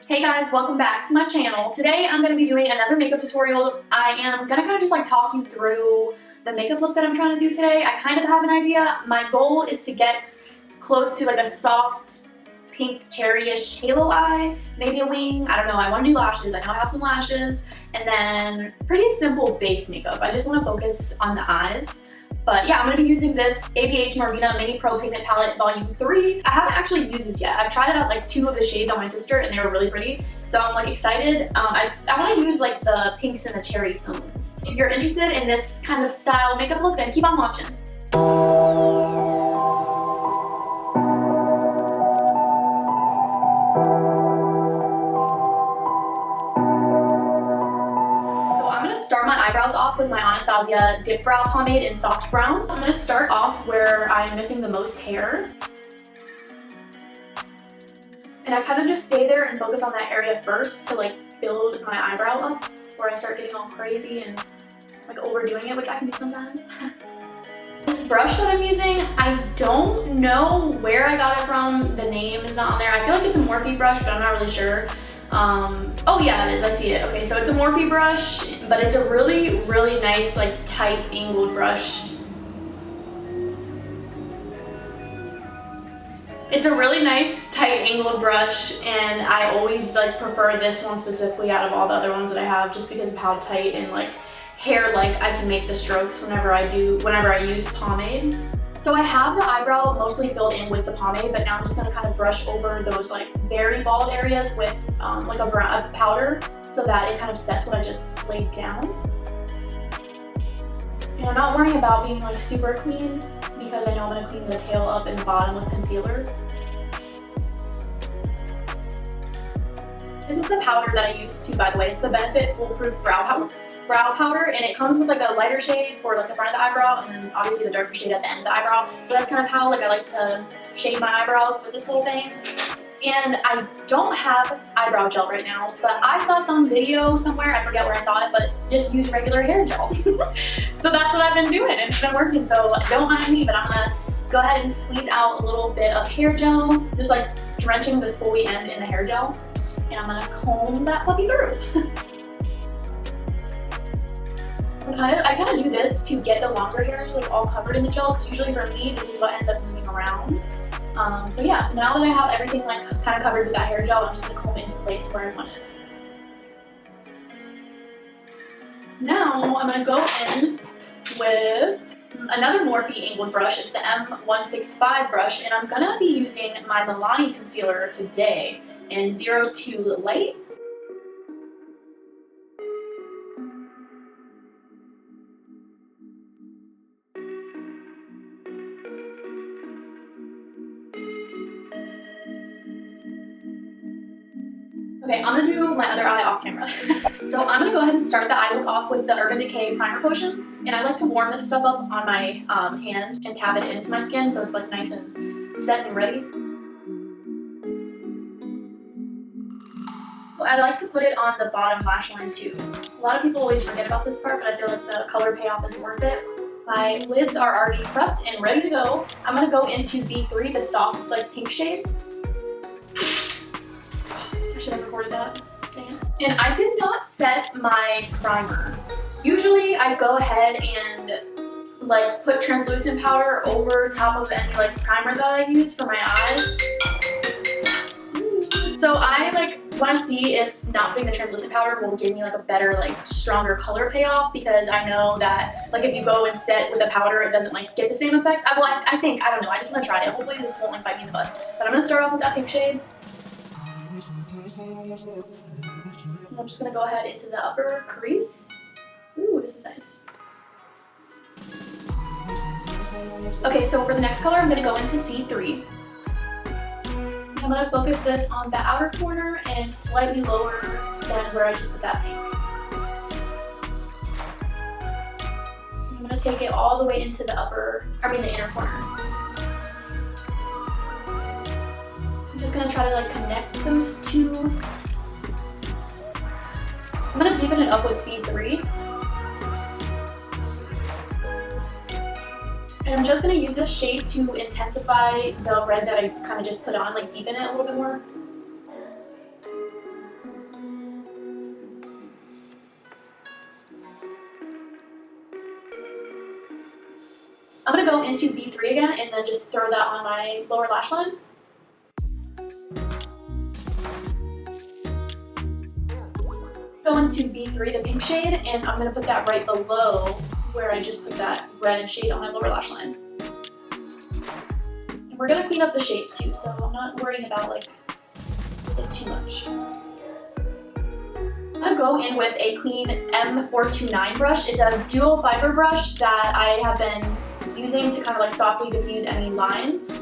Hey guys, welcome back to my channel. Today I'm going to be doing another makeup tutorial. I am going to kind of just like talk you through the makeup look that I'm trying to do today. I kind of have an idea. My goal is to get close to like a soft pink cherry-ish halo eye, maybe a wing. I don't know. I want to do lashes. I know I have some lashes. And then pretty simple base makeup. I just want to focus on the eyes. But yeah, I'm going to be using this ABH Norvina Mini Pro Pigment Palette Volume 3. I haven't actually used this yet. I've tried out like 2 of the shades on my sister and they were really pretty. So I'm like excited. I want to use like the pinks and the cherry tones. If you're interested in this kind of style makeup look, then keep on watching. Start my eyebrows off with my Anastasia Dip Brow Pomade in Soft Brown. I'm going to start off where I'm missing the most hair. And I kind of just stay there and focus on that area first to like build my eyebrow up before I start getting all crazy and like overdoing it, which I can do sometimes. This brush that I'm using, I don't know where I got it from. The name is not on there. I feel like it's a Morphe brush, but I'm not really sure. Oh yeah, it is. I see it. Okay, so it's a Morphe brush, but it's a really, really nice, like, tight angled brush. It's a really nice, tight angled brush, and I always, like, prefer this one specifically out of all the other ones that I have, just because of how tight and, like, hair-like I can make the strokes whenever I use pomade. So I have the eyebrow mostly filled in with the pomade, but now I'm just going to kind of brush over those like very bald areas with like a powder so that it kind of sets what I just laid down. And I'm not worrying about being like super clean because I know I'm going to clean the tail up and bottom with concealer. This is the powder that I use too, by the way. It's the Benefit Foolproof Brow Powder, and it comes with like a lighter shade for like the front of the eyebrow and then obviously the darker shade at the end of the eyebrow. So that's kind of how like I like to shade my eyebrows with this little thing. And I don't have eyebrow gel right now, but I saw some video somewhere, I forget where I saw it, but just use regular hair gel. So that's what I've been doing and it's been working, so don't mind me, but I'm gonna go ahead and squeeze out a little bit of hair gel, just like drenching the spoolie end in the hair gel. And I'm gonna comb that puppy through. I kind of do this to get the longer hairs like all covered in the gel, because usually for me this is what ends up moving around. So yeah, so now that I have everything like kind of covered with that hair gel, I'm just gonna comb it into place where I want it. Now I'm gonna go in with another Morphe angled brush. It's the M165 brush, and I'm gonna be using my Milani concealer today in 02 Light. Okay, I'm gonna do my other eye off camera. So I'm gonna go ahead and start the eye look off with the Urban Decay Primer Potion. And I like to warm this stuff up on my hand and tap it into my skin so it's like nice and set and ready. I like to put it on the bottom lash line too. A lot of people always forget about this part, but I feel like the color payoff is worth it. My lids are already prepped and ready to go. I'm gonna go into B3, the soft like pink shade. I should have recorded that. Dang it. And I did not set my primer. Usually I go ahead and like put translucent powder over top of any like primer that I use for my eyes. So I like want to see if not putting the translucent powder will give me like a better, like stronger color payoff, because I know that like if you go and set with a powder, it doesn't like get the same effect. I think, I don't know, I just want to try it. Hopefully this won't like bite me in the butt. But I'm going to start off with that pink shade. And I'm just going to go ahead into the upper crease. Ooh, this is nice. Okay, so for the next color, I'm going to go into C3. I'm going to focus this on the outer corner and slightly lower than where I just put that pink. I'm going to take it all the way into the the inner corner. I'm just going to try to like connect those two. I'm going to deepen it up with B3. And I'm just going to use this shade to intensify the red that I kind of just put on, like deepen it a little bit more. I'm gonna go into B3 again and then just throw that on my lower lash line. Go into B3, the pink shade, and I'm gonna put that right below where I just put that red shade on my lower lash line. And we're gonna clean up the shape too, so I'm not worrying about like it too much. I'm gonna go in with a clean M429 brush. It's a dual fiber brush that I have been using to kind of like softly diffuse any lines.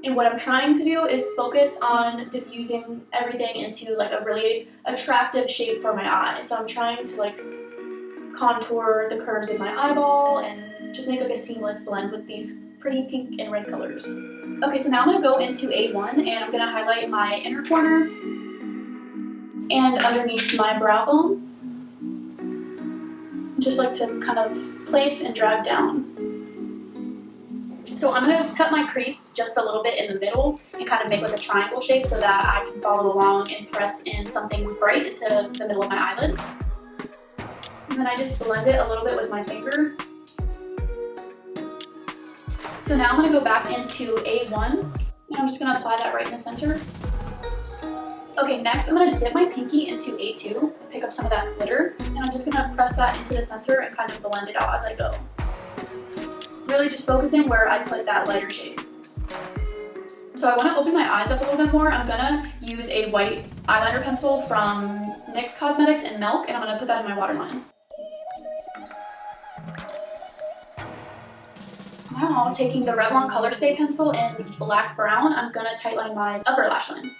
And what I'm trying to do is focus on diffusing everything into like a really attractive shape for my eye. So I'm trying to like contour the curves in my eyeball and just make like a seamless blend with these pretty pink and red colors. Okay, so now I'm gonna go into A1 and I'm gonna highlight my inner corner and underneath my brow bone. Just like to kind of place and drag down. So I'm gonna cut my crease just a little bit in the middle and kind of make like a triangle shape so that I can follow along and press in something bright into the middle of my eyelid. And then I just blend it a little bit with my finger. So now I'm gonna go back into A1 and I'm just gonna apply that right in the center. Okay, next I'm gonna dip my pinky into A2 and pick up some of that glitter, and I'm just gonna press that into the center and kind of blend it out as I go. Really just focusing where I put that lighter shade. So I wanna open my eyes up a little bit more. I'm gonna use a white eyeliner pencil from NYX Cosmetics in Milk, and I'm gonna put that in my waterline. Now, taking the Revlon Color Stay pencil in black brown, I'm gonna tightline my upper lash line.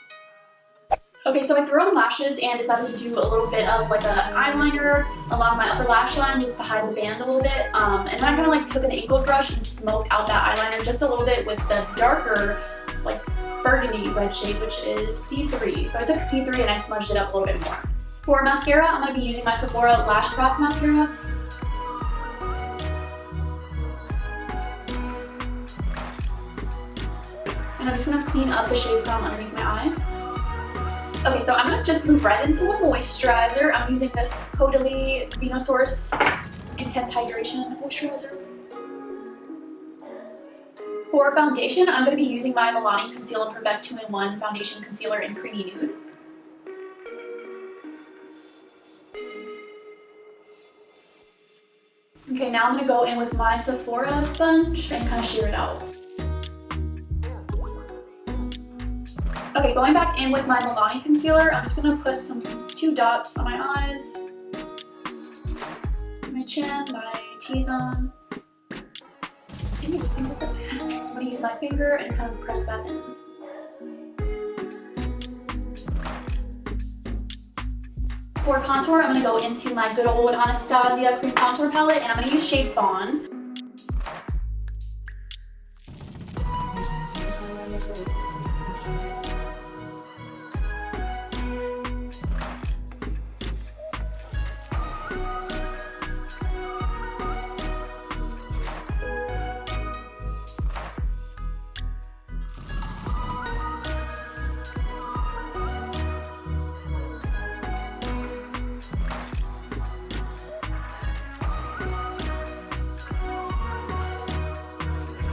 Okay, so I threw on lashes and decided to do a little bit of like an eyeliner along my upper lash line just to hide the band a little bit. And then I kind of like took an angled brush and smoked out that eyeliner just a little bit with the darker, like burgundy red shade, which is C3. So I took C3 and I smudged it up a little bit more. For mascara, I'm gonna be using my Sephora Lash Craft Mascara. And I'm just gonna clean up the shade from underneath my eye. Okay, so I'm gonna just move right into a moisturizer. I'm using this Caudalie Venosource Intense Hydration Moisturizer. For foundation, I'm gonna be using my Milani Conceal and Perfect 2-in-1 Foundation Concealer in Creamy Nude. Okay, now I'm gonna go in with my Sephora sponge and kind of sheer it out. Okay, going back in with my Milani concealer, I'm just gonna put two dots on my eyes, my chin, my T-zone. I'm gonna use my finger and kind of press that in. For contour, I'm gonna go into my good old Anastasia Cream Contour Palette, and I'm gonna use shade Fawn.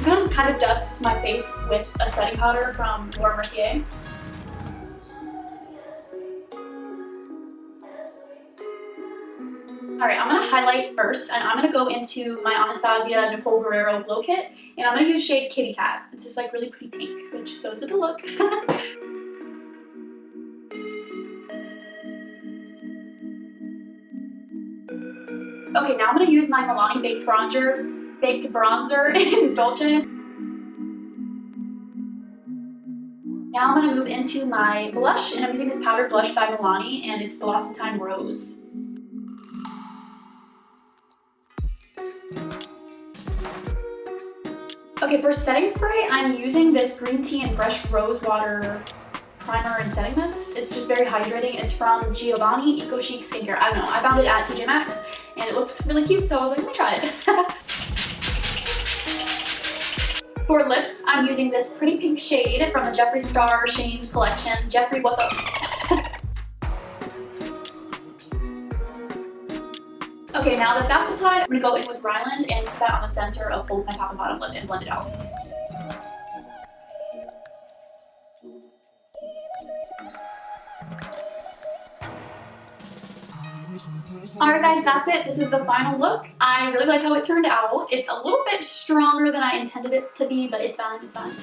I'm gonna kind of dust my face with a setting powder from Laura Mercier. Alright, I'm gonna highlight first, and I'm gonna go into my Anastasia Nicole Guerrero Glow Kit, and I'm gonna use shade Kitty Cat. It's just like really pretty pink, which goes with the look. Okay, now I'm gonna use my Milani Baked Bronzer in Dolce. Now I'm gonna move into my blush, and I'm using this powder blush by Milani, and it's Blossom Time Rose. Okay, for setting spray, I'm using this green tea and fresh rose water primer and setting mist. It's just very hydrating. It's from Giovanni Eco Chic Skincare. I don't know, I found it at TJ Maxx and it looked really cute, so I was like, let me try it. For lips, I'm using this pretty pink shade from the Jeffree Star Shane collection. Jeffree, what the? Okay, now that that's applied, I'm gonna go in with Ryland and put that on the center of both my top and bottom lip and blend it out. Alright guys, that's it. This is the final look. I really like how it turned out. It's a little bit stronger than I intended it to be, but it's fine, it's fine.